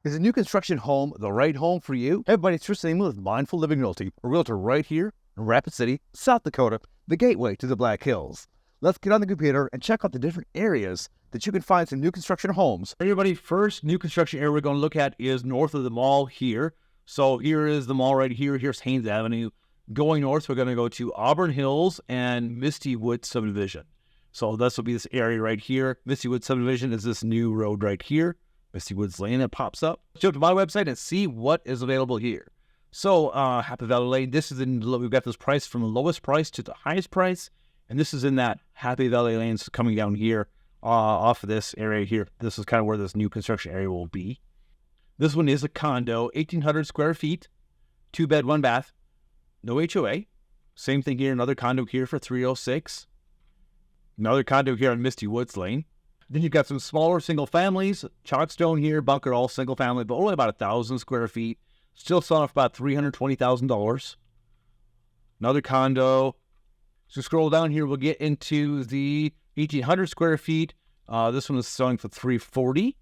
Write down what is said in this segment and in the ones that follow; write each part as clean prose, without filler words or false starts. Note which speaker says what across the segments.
Speaker 1: Is a new construction home the right home for you? Hey everybody, it's Tristan Emond with Mindful Living Realty, a realtor right here in Rapid City, South Dakota, the gateway to the Black Hills. Let's get on the computer and check out the different areas that you can find some new construction homes. Everybody, first new construction area we're going to look at is north of the mall here. So here is the mall right here. Here's Haynes Avenue. Going north, we're going to go to Auburn Hills and Misty Woods subdivision. So this will be this area right here. Misty Woods subdivision is this new road right here. Misty Woods Lane, it pops up. Go to my website and see what is available here. So, Happy Valley Lane, this is we've got this price from the lowest price to the highest price. And this is in that Happy Valley Lane coming down here off of this area here. This is kind of where this new construction area will be. This one is a condo, 1,800 square feet, 2-bed, 1-bath, no HOA. Same thing here, another condo here for 306. Another condo here on Misty Woods Lane. Then you've got some smaller single families, Chalkstone here, Bunker, all single family, but only about 1,000 square feet. Still selling for about $320,000. Another condo. So scroll down here, we'll get into the 1,800 square feet. This one is selling for $340,000.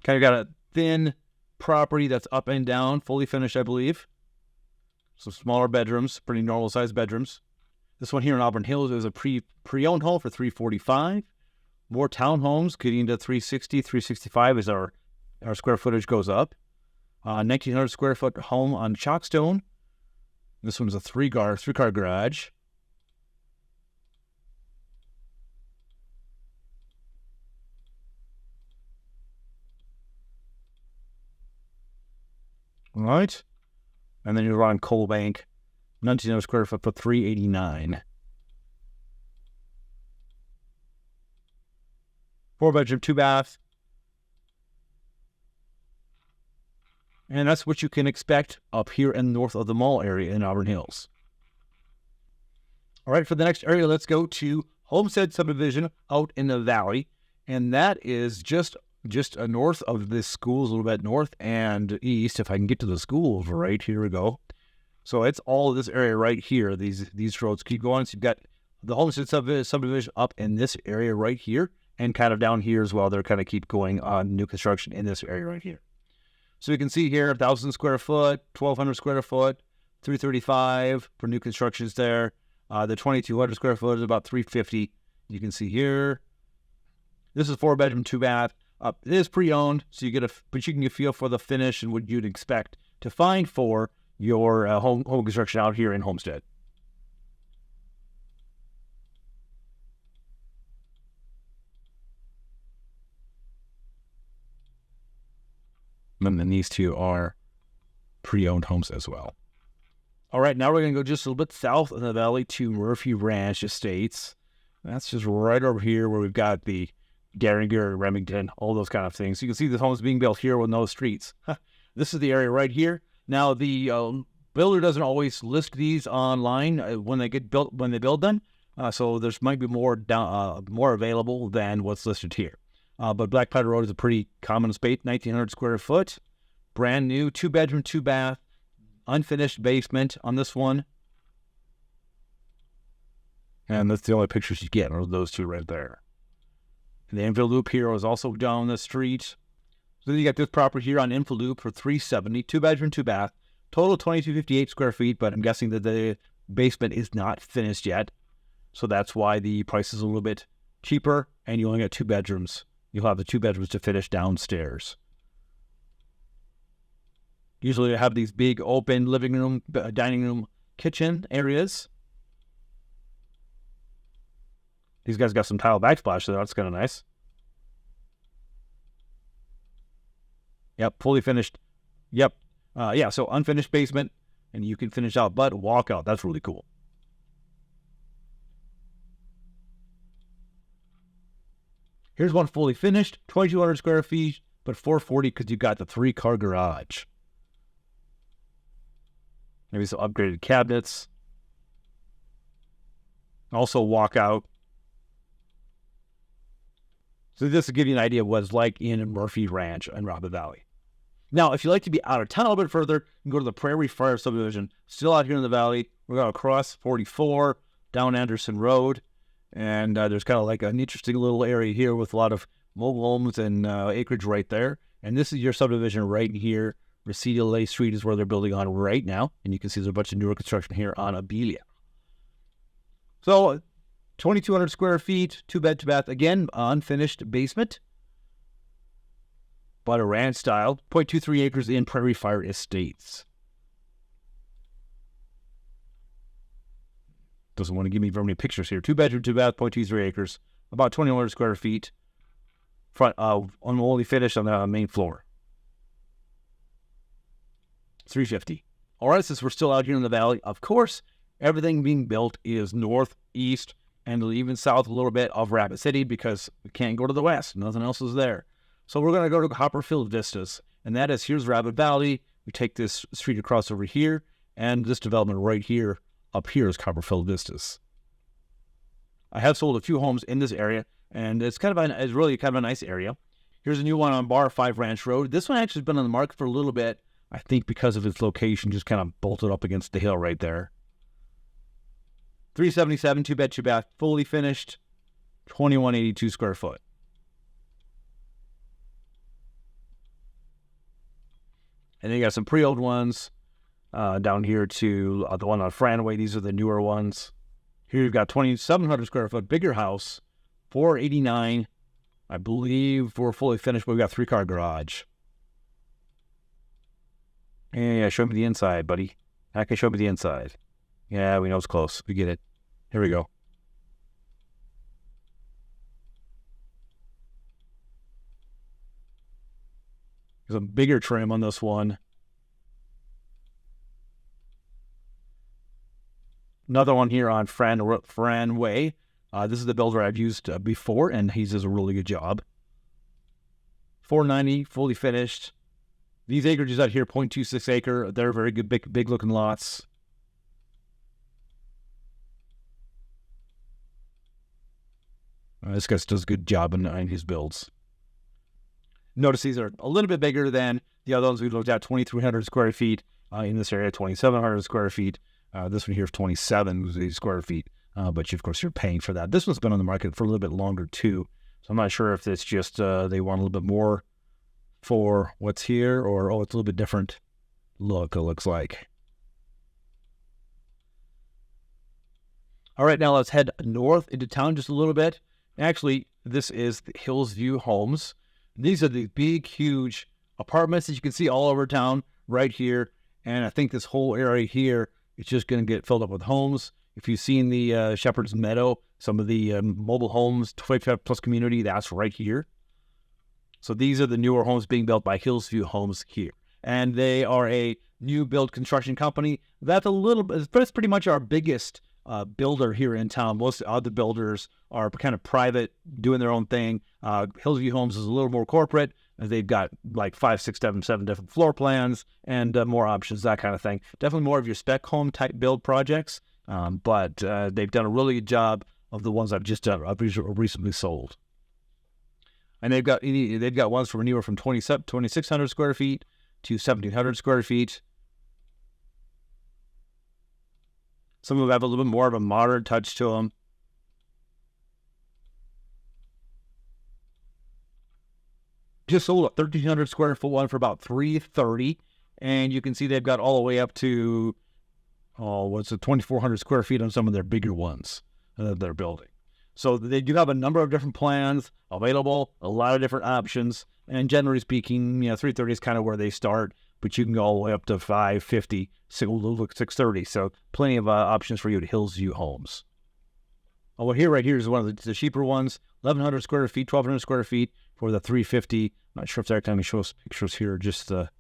Speaker 1: Kind of got a thin property that's up and down, fully finished, I believe. Some smaller bedrooms, pretty normal sized bedrooms. This one here in Auburn Hills is a pre-owned home for $345,000. More townhomes getting to $360,000, $365,000 as our square footage goes up. 1,900 square foot home on Chalkstone. This one's a three-car garage. All right. And then you're on Coal Bank. 1,900 square foot for $389,000. 4-bedroom, 2-bath. And that's what you can expect up here in north of the mall area in Auburn Hills. All right, for the next area, let's go to Homestead subdivision out in the valley. And that is just north of the schools, a little bit north and east. If I can get to the schools, right, here we go. So it's all of this area right here. These roads keep going. So you've got the Homestead subdivision up in this area right here and kind of down here as well. They're kind of keep going on new construction in this area right here. So you can see here, 1,000 square foot, 1,200 square foot, $335,000 for new constructions there. The 2,200 square foot is about $350,000. You can see here. This is 4-bedroom, 2-bath. It is pre-owned, so you can get a feel for the finish and what you'd expect to find for your home construction out here in Homestead. And then these two are pre-owned homes as well. All right, now we're going to go just a little bit south of the valley to Murphy Ranch Estates. That's just right over here where we've got the Garinger, Remington, all those kind of things. You can see the homes being built here with no streets. This is the area right here. Now, the builder doesn't always list these online when they build them. So there's might be more available than what's listed here. But Black Powder Road is a pretty common space, 1,900 square foot, brand new, 2-bedroom, 2-bath, unfinished basement on this one. And that's the only pictures you get, are those two right there. And the Enfield Loop here is also down the street. So then you got this property here on Enfield Loop for $370,000, 2-bedroom, 2-bath, total 2,258 square feet, but I'm guessing that the basement is not finished yet. So that's why the price is a little bit cheaper, and you only got 2 bedrooms. You'll have the 2 bedrooms to finish downstairs. Usually they have these big open living room, dining room, kitchen areas. These guys got some tile backsplash, so that's kind of nice. Yep, fully finished. Yep. So unfinished basement, and you can finish out, but walk out. That's really cool. Here's one fully finished, 2,200 square feet, but $440,000 because you got the 3-car garage. Maybe some upgraded cabinets. Also walk out. So this will give you an idea of what it's like in Murphy Ranch in Rapid Valley. Now, if you'd like to be out of town a little bit further, you can go to the Prairie Fire subdivision. Still out here in the valley. We're going to cross 44, down Anderson Road. And there's kind of like an interesting little area here with a lot of mobile homes and acreage right there. And this is your subdivision right here. Reseda Lay Street is where they're building on right now. And you can see there's a bunch of newer construction here on Abelia. So 2,200 square feet, 2-bed, 2-bath. Again, unfinished basement. But a ranch style, 0.23 acres in Prairie Fire Estates. Doesn't want to give me very many pictures here. 2-bedroom, 2-bath, 0.23 acres, about 2,100 square feet. Front only finished on the main floor. 350. All right, since we're still out here in the valley, of course, everything being built is northeast and even south a little bit of Rapid City because we can't go to the west. Nothing else is there. So we're going to go to Copperfield Vistas, and that is, here's Rapid Valley. We take this street across over here, and this development right here, up here is Copperfield Vistas. I have sold a few homes in this area, and it's really kind of a nice area. Here's a new one on Bar 5 Ranch Road. This one actually has been on the market for a little bit, I think because of its location, just kind of bolted up against the hill right there. 377, 2-bed, 2-bath, fully finished, 2,182 square foot. And then you got some pre-owned ones down here to the one on Franway. These are the newer ones. Here you've got 2,700 square foot, bigger house, 489. I believe we're fully finished, but we've got 3-car garage. Yeah, show me the inside, buddy. I can show me the inside. Yeah, we know it's close. We get it. Here we go. There's a bigger trim on this one. Another one here on Franway. This is the builder I've used before, and he does a really good job. 490, fully finished. These acreages out here, 0.26 acre. They're very good, big looking lots. This guy does a good job in his builds. Notice these are a little bit bigger than the other ones we looked at, 2,300 square feet in this area, 2,700 square feet. This one here is 27 square feet, but of course you're paying for that. This one's been on the market for a little bit longer too, so I'm not sure if it's just they want a little bit more for what's here, or it's a little bit different look, it looks like. All right, now let's head north into town just a little bit. Actually, this is the Hillsview Homes. These are the big, huge apartments that you can see all over town right here. And I think this whole area here is just going to get filled up with homes. If you've seen the Shepherd's Meadow, some of the mobile homes, 25-plus community, that's right here. So these are the newer homes being built by Hillsview Homes here. And they are a new build construction company. That's pretty much our biggest builder here in town. Most other builders are kind of private, doing their own thing. Hillsview Homes is a little more corporate. They've got like 5, 6, 7 different floor plans and more options, that kind of thing. Definitely more of your spec home type build projects, but they've done a really good job of the ones I've recently sold. And they've got ones from anywhere from 2,600 square feet to 1,700 square feet. Some of them have a little bit more of a modern touch to them. Just sold a 1,300 square foot one for about $330, and you can see they've got all the way up to 2,400 square feet on some of their bigger ones that they're building. So they do have a number of different plans available, a lot of different options, and generally speaking, $330 is kind of where they start, but you can go all the way up to $550, $630. So plenty of options for you at Hillsview Homes. Oh, well, right here is one of the cheaper ones, 1,100 square feet, 1,200 square feet for the $350. Not sure if they're going to show us pictures here, just a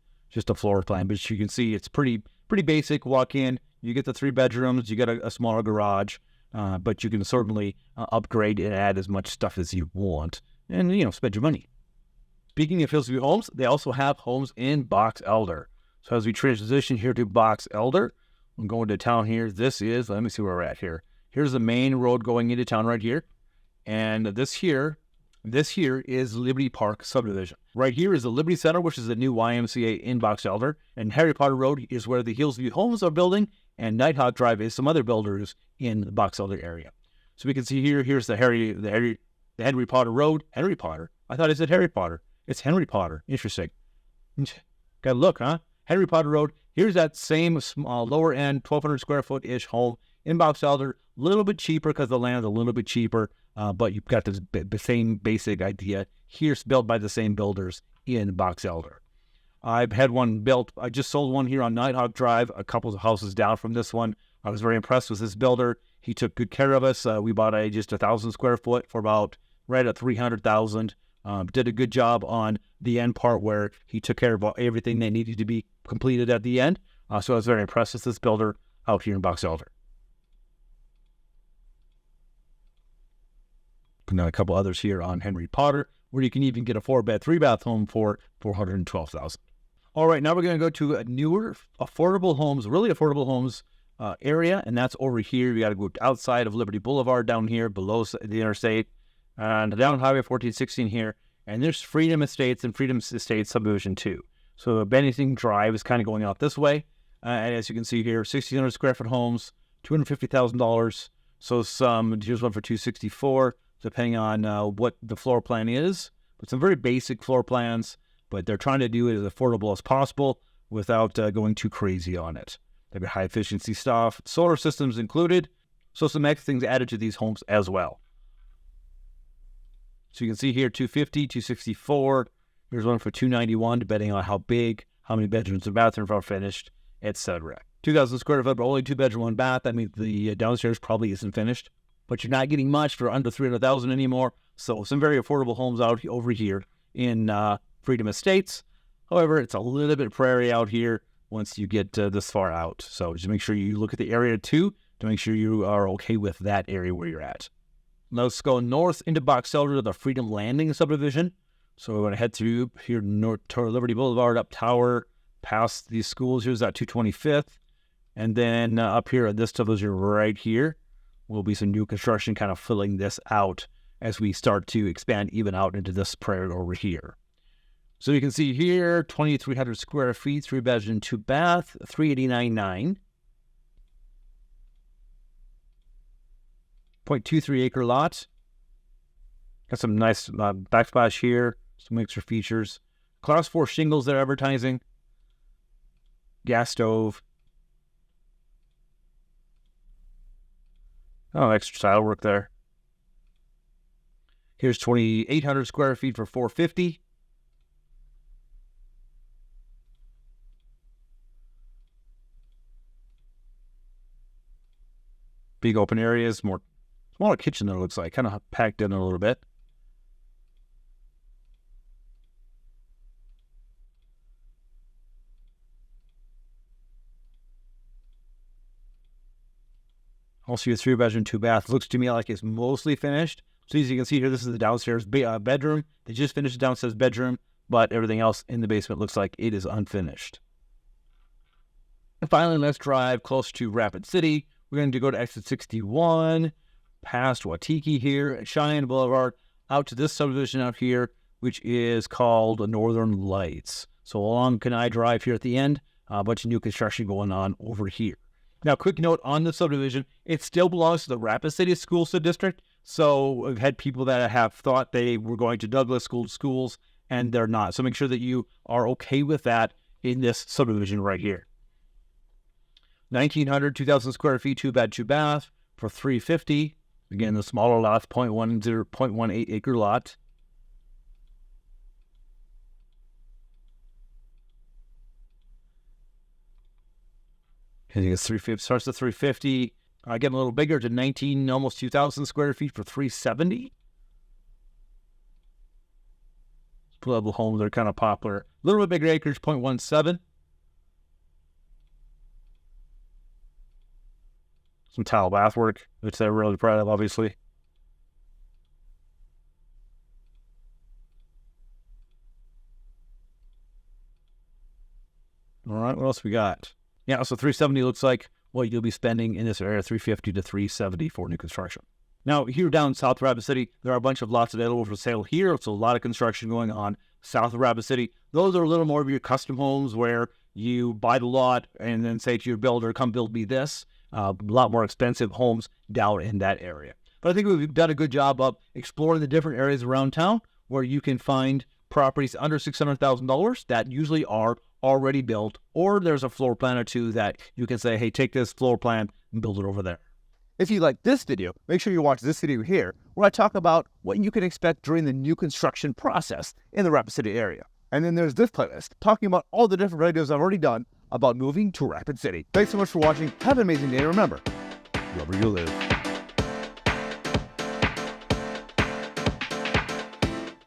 Speaker 1: floor plan, but you can see it's pretty basic. Walk in, you get the 3 bedrooms, you get a smaller garage, but you can certainly upgrade and add as much stuff as you want, and spend your money. Speaking of Hillsview Homes, they also have homes in Box Elder. So as we transition here to Box Elder, I'm going to town here. Let me see where we're at here. Here's the main road going into town right here. And this here is Liberty Park subdivision. Right here is the Liberty Center, which is the new YMCA in Box Elder. And Harry Potter Road is where the Hillsview Homes are building. And Nighthawk Drive is some other builders in the Box Elder area. So we can see here, here's the Henry Potter Road. Henry Potter? I thought it said Harry Potter. It's Henry Potter. Interesting. Got to look, huh? Henry Potter Road. Here's that same small, lower end, 1,200 square foot-ish home in Box Elder. A little bit cheaper because the land's a little bit cheaper, but you've got the same basic idea. Here's built by the same builders in Box Elder. I've had one built. I just sold one here on Nighthawk Drive, a couple of houses down from this one. I was very impressed with this builder. He took good care of us. We bought just 1,000 square foot for about right at $300,000. Did a good job on the end part where he took care of everything that needed to be completed at the end. So I was very impressed with this builder out here in Box Elder. Now a couple others here on Henry Potter, where you can even get a 4-bed, 3-bath home for $412,000. All right, now we're going to go to a newer, affordable homes, really affordable homes area, and that's over here. You got to go outside of Liberty Boulevard down here, below the interstate, and down Highway 1416 here. And there's Freedom Estates and Freedom Estates Subdivision 2. So Bennington Drive is kind of going out this way. And as you can see here, 1,600 square foot homes, $250,000. So here's one for $264,000, depending on what the floor plan is. But some very basic floor plans, but they're trying to do it as affordable as possible without going too crazy on it. They've got high efficiency stuff, solar systems included. So some extra things added to these homes as well. So you can see here, $250,000, $264,000. Here's one for $291,000, depending on how big, how many bedrooms and bathrooms are finished, etc. 2,000 square foot, but only 2-bedroom, 1-bath. That means the downstairs probably isn't finished, but you're not getting much for under $300,000 anymore. So some very affordable homes out over here in Freedom Estates. However, it's a little bit prairie out here once you get this far out. So just make sure you look at the area too to make sure you are okay with that area where you're at. Let's go north into Box Elder to the Freedom Landing subdivision. So we're going to head through here north to Liberty Boulevard, up Tower, past these schools. Here's that 225th. And then up here at this subdivision right here will be some new construction kind of filling this out as we start to expand even out into this prairie over here. So you can see here, 2,300 square feet, 3-bedroom, 2-bath, $389,900. 0.23 acre lot. Got some nice backsplash here, some extra features. Class 4 shingles they're advertising. Gas stove. Oh, extra tile work there. Here's 2,800 square feet for $450,000. Big open areas, more smaller kitchen there, looks like, kind of packed in a little bit. Also, your 3-bedroom, 2-bath looks to me like it's mostly finished. So as you can see here, this is the downstairs bedroom. They just finished the downstairs bedroom, but everything else in the basement looks like it is unfinished. And finally, let's drive close to Rapid City. We're going to go to exit 61, past Waikiki here, at Cheyenne Boulevard, out to this subdivision out here, which is called Northern Lights. So along Kenai Drive here at the end, a bunch of new construction going on over here. Now, quick note on the subdivision, it still belongs to the Rapid City School District. So I've had people that have thought they were going to Douglas schools, and they're not. So make sure that you are okay with that in this subdivision right here. 1,900, 2,000 square feet, 2-bed, 2-bath for $350,000. Again, the smaller lot's 0.18 acre lot. I think it's 350. Starts at 350. Getting a little bigger to 19, almost 2,000 square feet for $370,000. Level homes are kind of popular. A little bit bigger acreage, 0.17. Some tile bath work, which they're really proud of, obviously. All right, what else we got? Yeah, so $370,000 looks like what you'll be spending in this area, $350,000 to $370,000 for new construction. Now, here down south of Rapid City, there are a bunch of lots available for sale here. So a lot of construction going on south of Rapid City. Those are a little more of your custom homes where you buy the lot and then say to your builder, come build me this. A lot more expensive homes down in that area.
Speaker 2: But I think we've done a good job of exploring the different areas around town where you can find properties under $600,000 that usually are already built, or there's a floor plan or two that you can say, hey, take this floor plan and build it over there.
Speaker 1: If you like this video, make sure you watch this video here, where I talk about what you can expect during the new construction process in the Rapid City area. And then there's this playlist talking about all the different videos I've already done about moving to Rapid City. Thanks so much for watching. Have an amazing day. Remember, wherever you live.